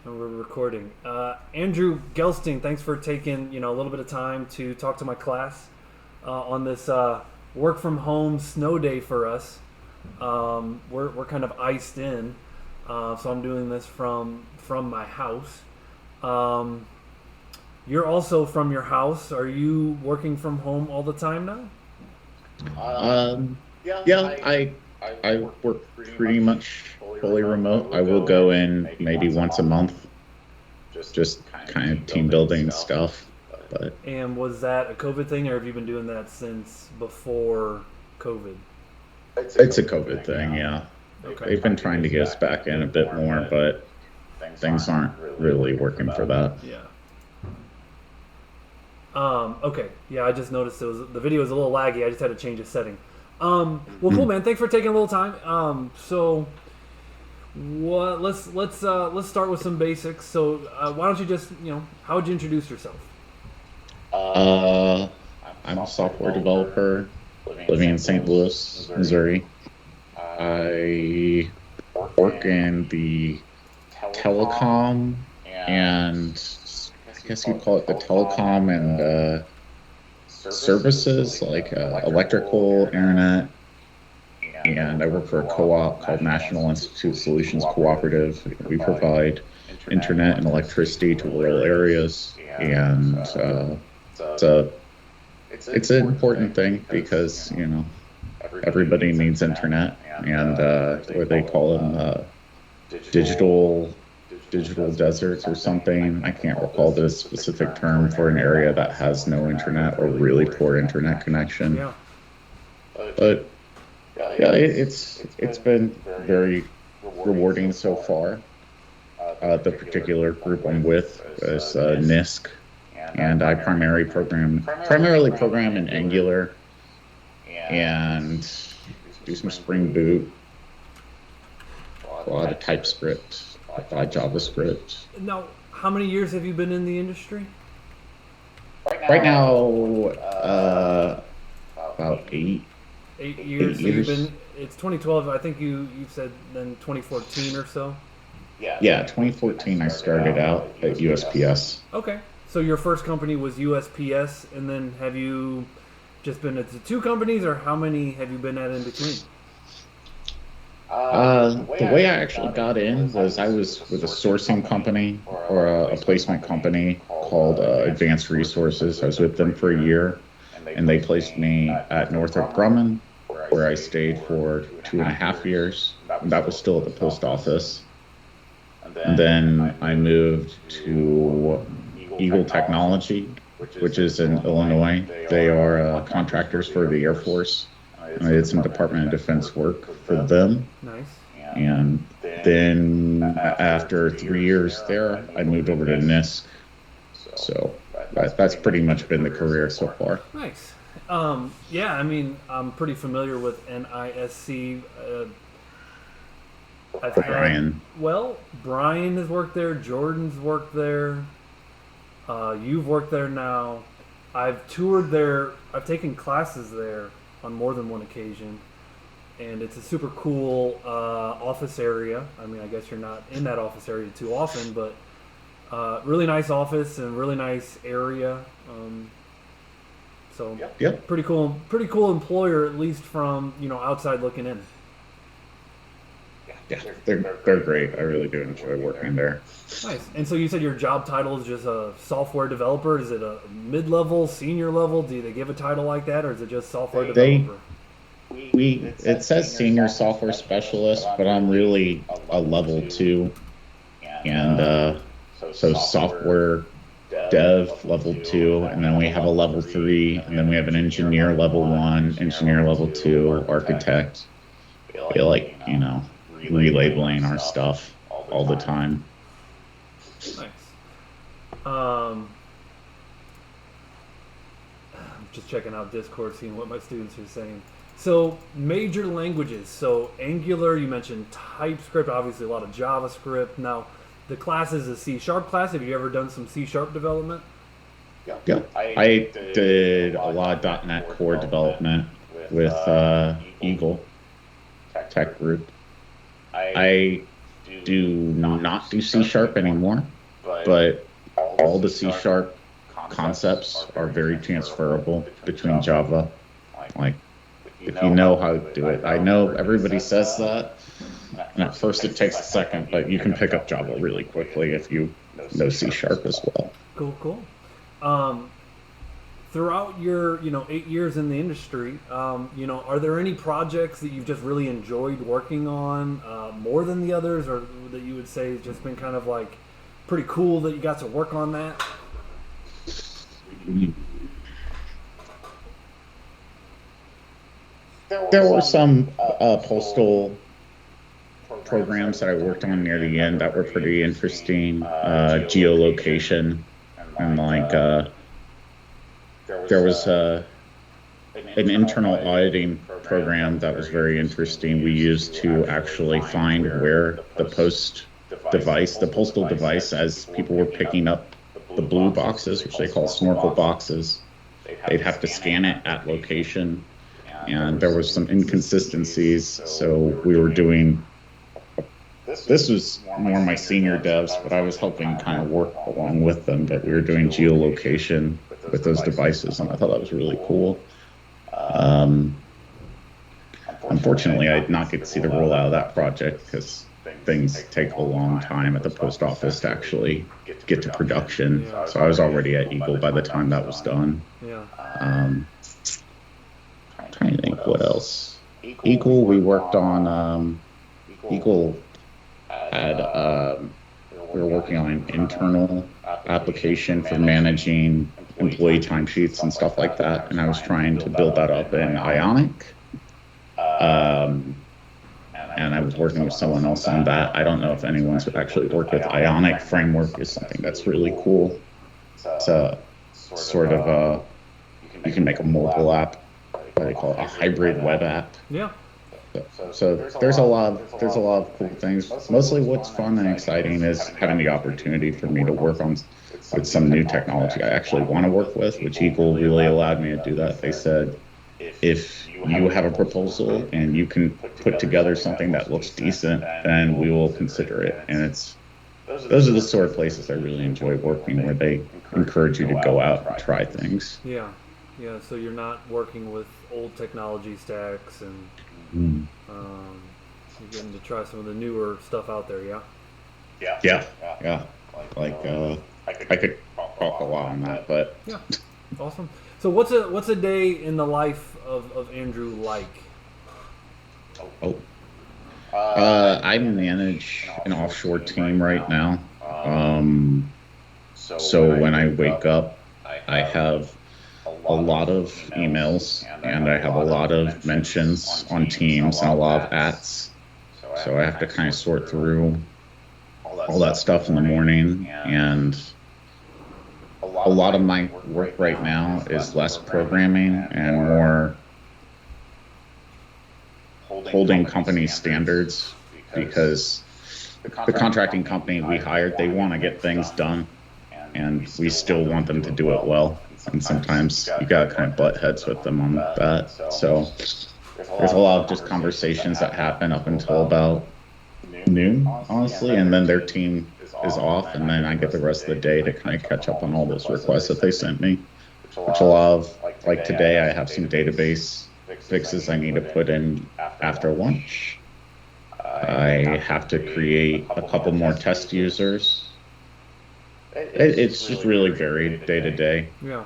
And we're recording. Andrew Gelstine, thanks for taking a little bit of time to talk to my class on this work from home snow day for us. We're kind of iced in, so I'm doing this from my house. Um, you're also from your house. Are you working from home all the time now? Um, yeah, I work pretty much fully remote. I will go in maybe once a month, just kind of team building stuff. But And was that a COVID thing, or have you been doing that since before COVID? it's a COVID thing, yeah. Okay. They've been trying to get us back in a bit more, but things aren't really working for that. Yeah. Okay. Yeah, I just noticed the video was a little laggy. I just had to change a setting. Well, cool, Mm. man. Thanks for taking a little time. So what? Let's start with some basics. So why don't you just how would you introduce yourself? Uh, I'm a software developer living in St. Louis, Missouri. I work in the telecom and I guess you'd call it the telecom and services like electrical, internet, and I work for a co-op called National Institute Solutions Cooperative. We provide internet and electricity to rural areas, and it's a it's an important thing because everybody needs internet, and what they call them digital digital deserts or something. I can't recall the specific term for an area that has no internet or really poor internet connection. Yeah. But yeah, it's been very rewarding so far. The particular group I'm with is NISC, and I primarily program in Angular and do some Spring Boot, a lot of TypeScript, a lot of JavaScript. Now, how many years have you been in the industry? Right now, about eight 8 years. So you've years. been. It's 2012. I think you said then 2014 or so. Yeah, 2014 I started out at USPS. Okay. So your first company was USPS, and then have you just been at the two companies, or how many have you been at in between? The way I actually got in was I was with a sourcing company or a placement company called Advanced Resources. I was with them for a year, and they placed me at Northrop Grumman, where I stayed for 2.5 years. And that was still at the post office. And then I moved to Eagle Technology, which is in Illinois. They are contractors for the Air Force. And I did some Department of Defense work for them. Nice. And then after 3 years there, I moved over to NISC. So that's pretty much been the career so far. Nice. Yeah, I mean, I'm pretty familiar with NISC. I've had, Brian. well, Brian has worked there. Jordan's worked there. You've worked there now. I've toured there. I've taken classes there on more than one occasion, and it's a super cool office area. I mean, I guess you're not in that office area too often, but really nice office and really nice area. So Yep. pretty cool employer, at least from outside looking in. Yeah, they're great. I really do enjoy working there. Nice. And so you said your job title is just a software developer. Is it a mid-level, senior level? Do they give a title like that, or is it just software They developer? it says senior software specialist, but I'm really a level two, and so software dev level two, and then we have a level three, and then we have an engineer level one, engineer level two, architect. Feel like relabeling our stuff all the time. Nice. I'm just checking out Discord, seeing what my students are saying. So major languages. So Angular, you mentioned TypeScript, obviously a lot of JavaScript. Now, the class is a C# class. Have you ever done some C# development? Yeah, I did a lot of .NET Core development with Eagle Tech Group. I do not do C# anymore, but all the C# concepts are very transferable between Java. Like, if you know how to do it. I know everybody says that, and at first it takes a second, but you can pick up Java really quickly if you know C# as well. Cool. Throughout your 8 years in the industry, are there any projects that you've just really enjoyed working on more than the others, or that you would say has just been kind of like pretty cool that you got to work on that? There were some postal programs that I worked on near the end that were pretty interesting. Geolocation, and like there was an internal auditing program that was very interesting. We used to actually find where the postal device, as people were picking up the blue boxes, which they call snorkel boxes, they'd have to scan it at location. And there was some inconsistencies, so we were doing, this was more my senior devs, but I was helping kind of work along with them, but we were doing geolocation with those devices, and I thought that was really cool. Unfortunately, I did not get to see the rollout of that project because things take a long time at the post office to actually get to production. So I was already at Eagle by the time that was done. Trying to think what else. Eagle, we worked on, Eagle had, we were working on an internal application for managing employee timesheets and stuff like that, and I was trying to build that up in Ionic. And I was working with someone else on that. I don't know if anyone's actually worked with Ionic. Framework is something that's really cool. It's a sort of you can make a mobile app, what they call it, a hybrid web app. Yeah. So there's a lot of cool things. Mostly what's fun and exciting is having the opportunity for me to work on with some new technology I actually want to work with, which Eagle really allowed me to do that. They said, if you have a proposal and you can put together something that looks decent, then we will consider it. And those are the sort of places I really enjoy working, where they encourage you to go out and try things. Yeah. So you're not working with old technology stacks, and you're getting to try some of the newer stuff out there. Yeah. Like I could talk a lot on that, but yeah, awesome. So what's a day in the life of Andrew like? I manage an offshore team right now. So when I wake up, I have a lot of emails, and I have a lot of mentions on Teams and a lot of ats. So I have to kind of sort through all that stuff in the morning, and a lot of my work right now is less programming and more holding company standards, because the contracting company we hired, they want to get things done, and we still want them to do it well. And sometimes you got to kind of butt heads with them on that. So there's a lot of just conversations that happen up until about noon, honestly, and then their team is off, and then I get the rest of the day to kind of catch up on all those requests that they sent me, which a lot of, like today, I have some database fixes I need to put in after lunch. I have to create a couple more test users. It's just really varied day to day. Yeah.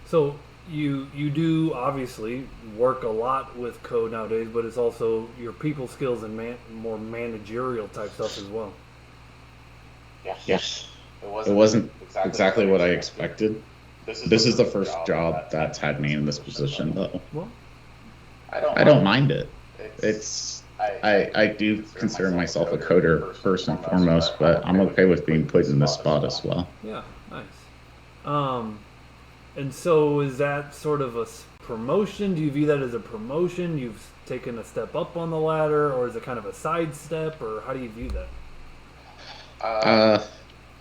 So you do obviously work a lot with code nowadays, but it's also your people skills and more managerial type stuff as well. Yes. It wasn't exactly what I expected. This is the first job that's had me in this position, though. Well, I don't mind it. I do consider myself a coder first and foremost, but I'm okay with being put in this spot as well. Yeah, nice. And so is that sort of a promotion? Do you view that as a promotion? You've taken a step up on the ladder, or is it kind of a side step, or how do you view that?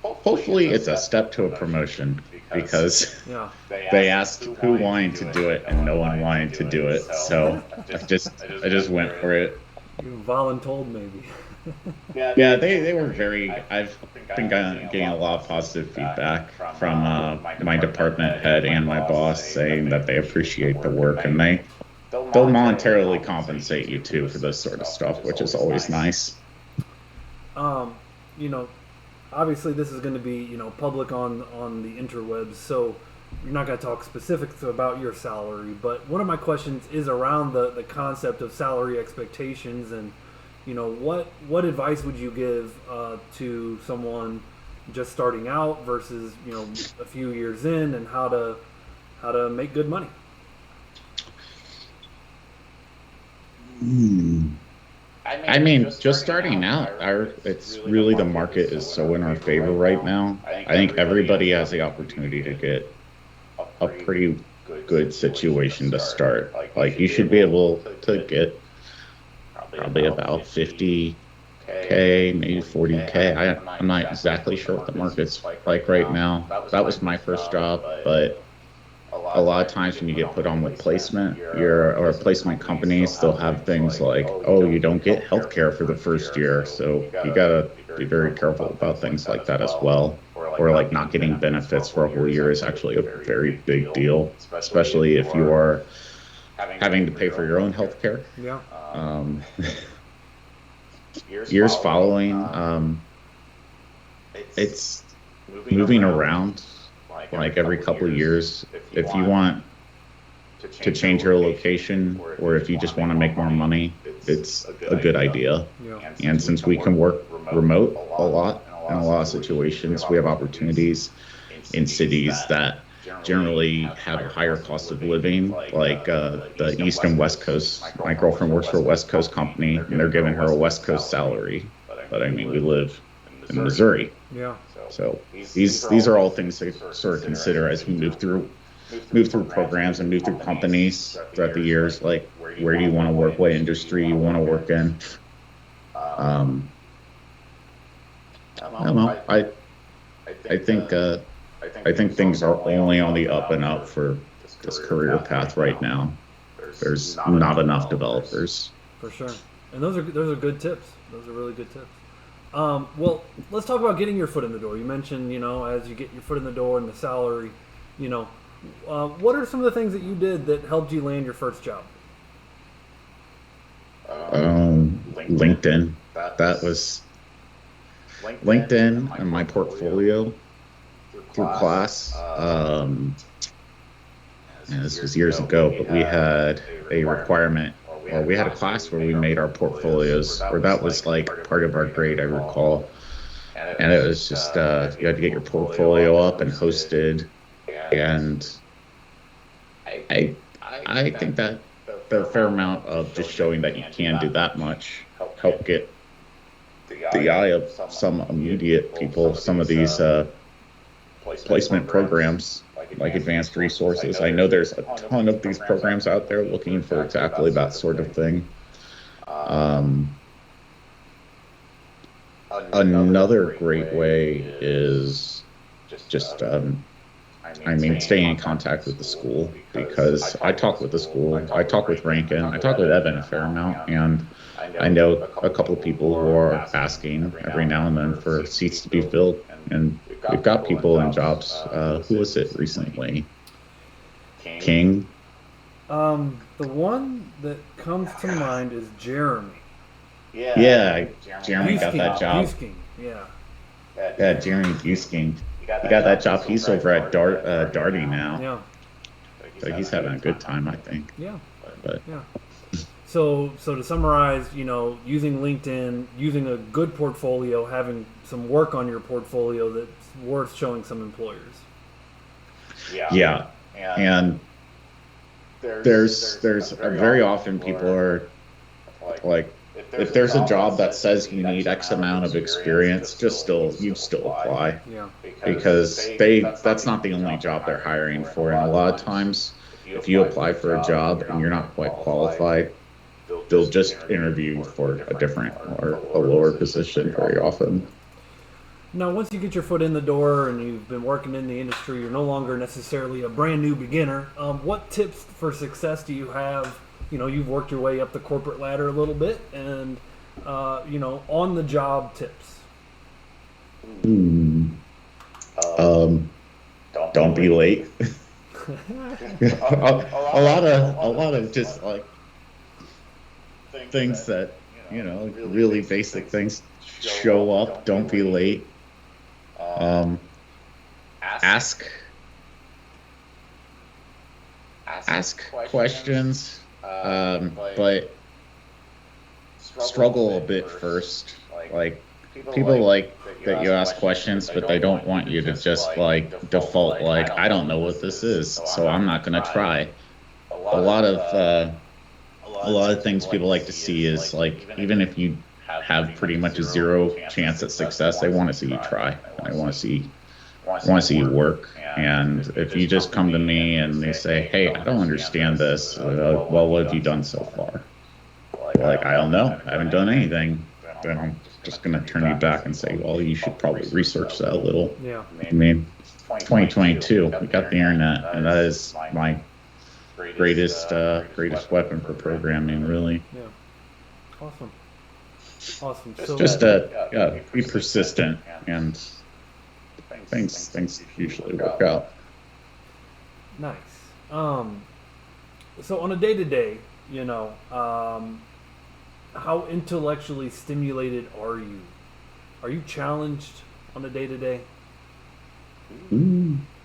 Hopefully it's a step to a promotion, because they asked who wanted to do it, and no one wanted to do it. So I just went for it. You voluntold maybe. Yeah, they were very. I've been getting a lot of positive feedback from my department head and my boss saying that they appreciate the work, and they'll monetarily compensate you too for this sort of stuff, which is always nice. Um, you know, obviously this is going to be public on the interwebs, so you're not going to talk specifics about your salary. But one of my questions is around the concept of salary expectations, and what advice would you give to someone just starting out versus a few years in, and how to make good money. Hmm. I mean, just starting out, it's really the market is so in our favor right now. I think everybody has the opportunity to get a pretty good situation to start. Like you should be able to get probably about 50K, maybe 40K. I'm not exactly sure what the market's like right now. That was my first job, but a lot of times when you get put on with placement, or placement companies still have things like, oh, you don't get health care for the first year. So you gotta be very careful about things like that as well. Or like not getting benefits for a whole year is actually a very big deal, especially if you are having to pay for your own health care. Yeah. Um, Years following, it's moving around like every couple of years. If you want to change your location, or if you just want to make more money, it's a good idea. Yeah. And since we can work remote a lot in a lot of situations, we have opportunities in cities that generally have a higher cost of living, like the East and West Coast. My girlfriend works for a West Coast company, and they're giving her a West Coast salary. But I mean, we live in Missouri. Yeah. So these are all things to sort of consider as we move through programs and move through companies throughout the years. Like, where do you want to work? What industry you want to work in? I don't know. I think things are only on the up and up for this career path right now. There's not enough developers. For sure. And those are good tips. Those are really good tips. Well, let's talk about getting your foot in the door. You mentioned, as you get your foot in the door and the salary, what are some of the things that you did that helped you land your first job? LinkedIn. That was LinkedIn and my portfolio through class. And this was years ago, but we had a requirement, or we had a class where we made our portfolios, or that was like part of our grade, I recall. And it was just, you had to get your portfolio up and hosted. And I think that the fair amount of just showing that you can do that much helped get the eye of some immediate people, some of these placement programs like advanced resources. I know there's a ton of these programs out there looking for exactly that sort of thing. Another great way is just staying in contact with the school, because I talk with the school, I talk with Ranken, I talk with Evan a fair amount, and I know a couple of people who are asking every now and then for seats to be filled, and we've got people in jobs. Who was it recently? King? The one that comes to mind is Jeremy. Yeah, Jeremy got that job. Busking, yeah. Yeah, Jeremy Busking. He got that job. He's over at Darty now. Yeah. So he's having a good time, I think. Yeah. But yeah. So to summarize, using LinkedIn, using a good portfolio, having some work on your portfolio that's worth showing some employers. Yeah. And there's very often people are like, if there's a job that says you need X amount of experience, you still apply. Yeah. Because that's not the only job they're hiring for. And a lot of times, if you apply for a job and you're not quite qualified, they'll just interview for a different or a lower position very often. Now, once you get your foot in the door and you've been working in the industry, you're no longer necessarily a brand new beginner. What tips for success do you have? You've worked your way up the corporate ladder a little bit, and on the job tips? Hmm. Um, don't be late. A lot of just like things that, really basic things. Show up, don't be late. Um, ask ask questions, but struggle a bit first. Like people like that you ask questions, but they don't want you to just like default like, I don't know what this is, so I'm not gonna try. A lot of things people like to see is like, even if you have pretty much a zero chance at success, they want to see you try, and they want to see you work. And if you just come to me and they say, hey, I don't understand this, well, what have you done so far? Like, I don't know, I haven't done anything. Then I'm just going to turn you back and say, well, you should probably research that a little. Yeah. I mean, 2022, we got the internet, and that is my greatest weapon for programming, really. Yeah. Awesome. So just be persistent, and things usually work out. Nice. So on a day-to-day, how intellectually stimulated are you? Are you challenged on a day-to-day?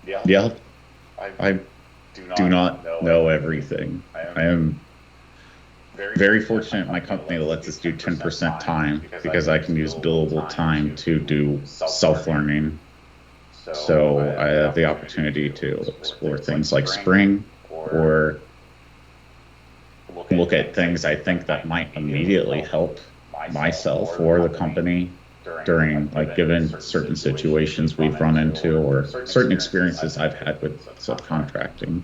Yeah. I do not know everything. I am very fortunate my company lets us do 10% time, because I can use billable time to do self-learning. So I have the opportunity to explore things like Spring, or look at things I think that might immediately help myself or the company during, like, given certain situations we've run into or certain experiences I've had with subcontracting.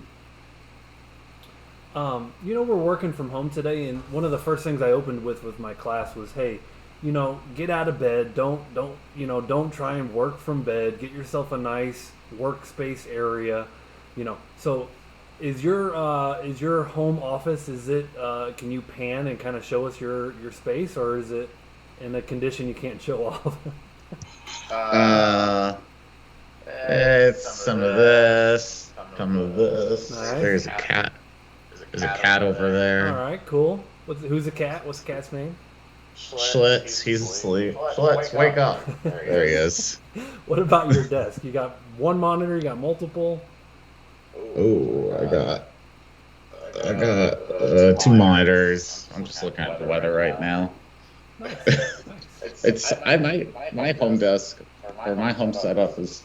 We're working from home today, and one of the first things I opened with my class was, hey, get out of bed. Don't try and work from bed. Get yourself a nice workspace area. So is your home office? Is it? Can you pan and kind of show us your space, or is it in a condition you can't show off? It's some of this, some of this. Nice. There's a cat. There's a cat over there. All right, cool. Who's the cat? What's the cat's name? Schlitz, he's asleep. Schlitz, wake up. There he is. What about your desk? You got one monitor? You got multiple? Oh, I got 2 monitors. I'm just looking at the weather right now. Nice. My home desk, or my home setup, is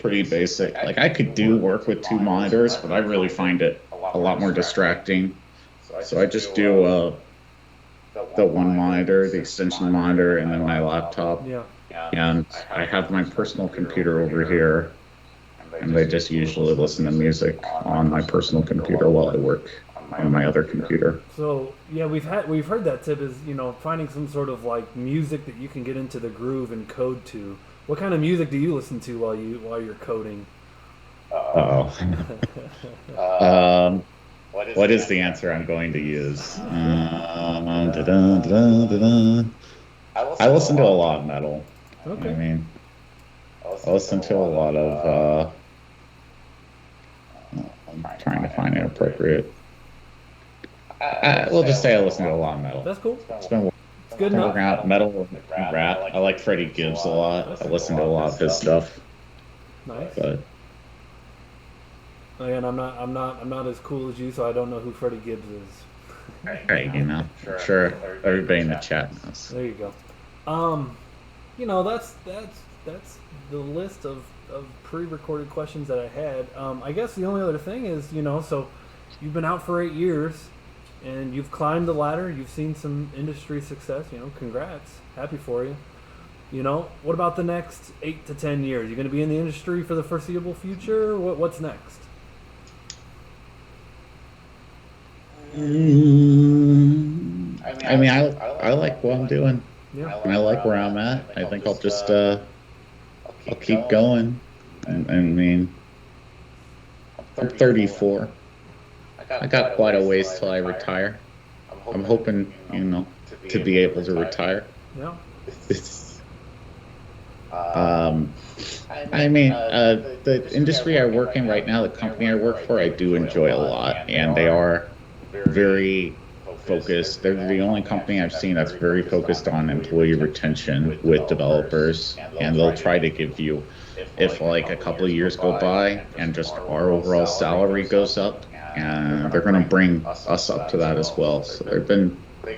pretty basic. Like, I could do work with 2 monitors, but I really find it a lot more distracting. So I just do the one monitor, the extension monitor, and then my laptop. Yeah. And I have my personal computer over here, and I just usually listen to music on my personal computer while I work on my other computer. So yeah, we've heard that tip is finding some sort of like music that you can get into the groove and code to. What kind of music do you listen to while you're coding? What is the answer I'm going to use? I listen to a lot of metal. Okay. I mean, I listen to a lot of. I'm trying to find it appropriate. We'll just say I listen to a lot of metal. That's cool. It's good enough. Working out metal and rap. I like Freddie Gibbs a lot. I listen to a lot of his stuff. Nice. But again, I'm not as cool as you, so I don't know who Freddie Gibbs is. hey, I'm sure everybody in the chat knows. There you go. That's the list of pre-recorded questions that I had. I guess the only other thing is, so you've been out for 8 years, and you've climbed the ladder. You've seen some industry success. Congrats. Happy for you. What about the next 8 to 10 years? You going to be in the industry for the foreseeable future? What's next? I mean, I like what I'm doing. Yeah. And I like where I'm at. I think I'll just I'll keep going. I mean, I'm 34. I got quite a ways till I retire. I'm hoping, to be able to retire. Yeah. It's, the industry I work in right now, the company I work for, I do enjoy a lot, and they are very focused. They're the only company I've seen that's very focused on employee retention with developers, and they'll try to give you, if like a couple of years go by and just our overall salary goes up, and they're going to bring us up to that as well. So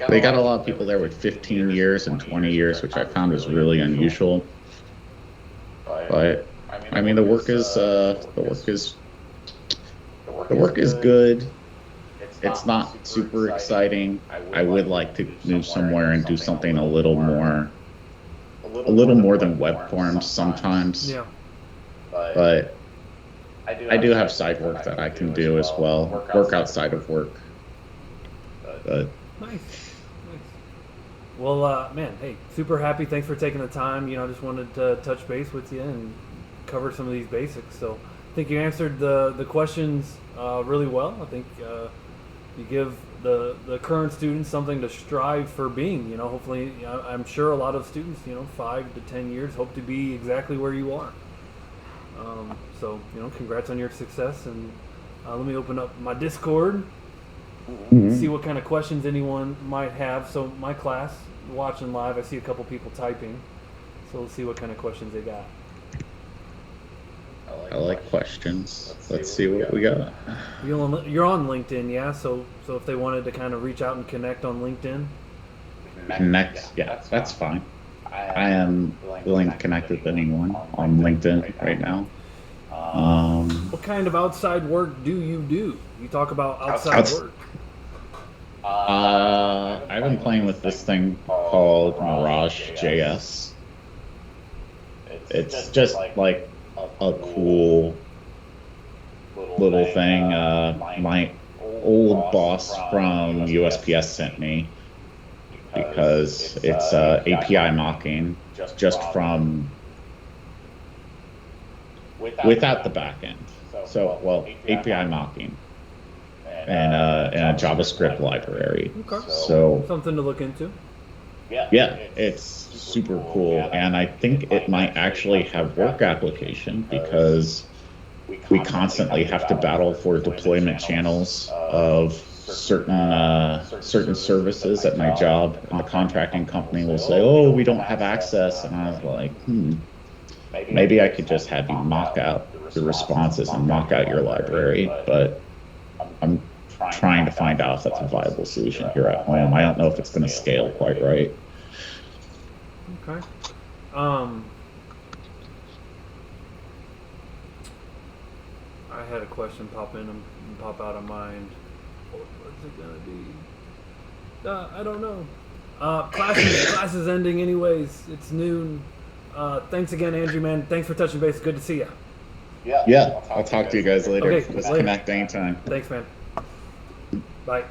they got a lot of people there with 15 years and 20 years, which I found is really unusual. But I mean, the work is good. It's not super exciting. I would like to move somewhere and do something a little more than web forms sometimes. Yeah. But I do have side work that I can do as well. Work outside of work. But Nice. Well, man, hey, super happy. Thanks for taking the time. You know, I just wanted to touch base with you and cover some of these basics. So I think you answered the questions really well. I think you give the current students something to strive for being. You know, hopefully, I'm sure a lot of students, 5 to 10 years, hope to be exactly where you are. So, congrats on your success. And let me open up my Discord. See what kind of questions anyone might have. So my class, watching live, I see a couple people typing. So let's see what kind of questions they got. I like questions. Let's see what we got. You're on LinkedIn, yeah? So if they wanted to kind of reach out and connect on LinkedIn? Connect, yeah, that's fine. I am willing to connect with anyone on LinkedIn right now. What kind of outside work do you do? You talk about outside work. I've been playing with this thing called Mirage.js. It's just like a cool little thing. My old boss from USPS sent me because it's API mocking just from without the backend. So, well, API mocking and a JavaScript library. Okay. So something to look into. Yeah, it's super cool, and I think it might actually have work application because we constantly have to battle for deployment channels of certain services at my job, and the contracting company will say, "Oh, we don't have access," and I was like, maybe I could just have you mock out the responses and mock out your library, but I'm trying to find out if that's a viable solution here at home. I don't know if it's going to scale quite right. Okay. I had a question pop in and pop out of mind. What's it gonna be? I don't know. Class is ending anyways. It's noon. Thanks again, Andrew, man. Thanks for touching base. Good to see you. Yeah, I'll talk to you guys later. Okay, Let's later. connect anytime. Thanks, man. Bye.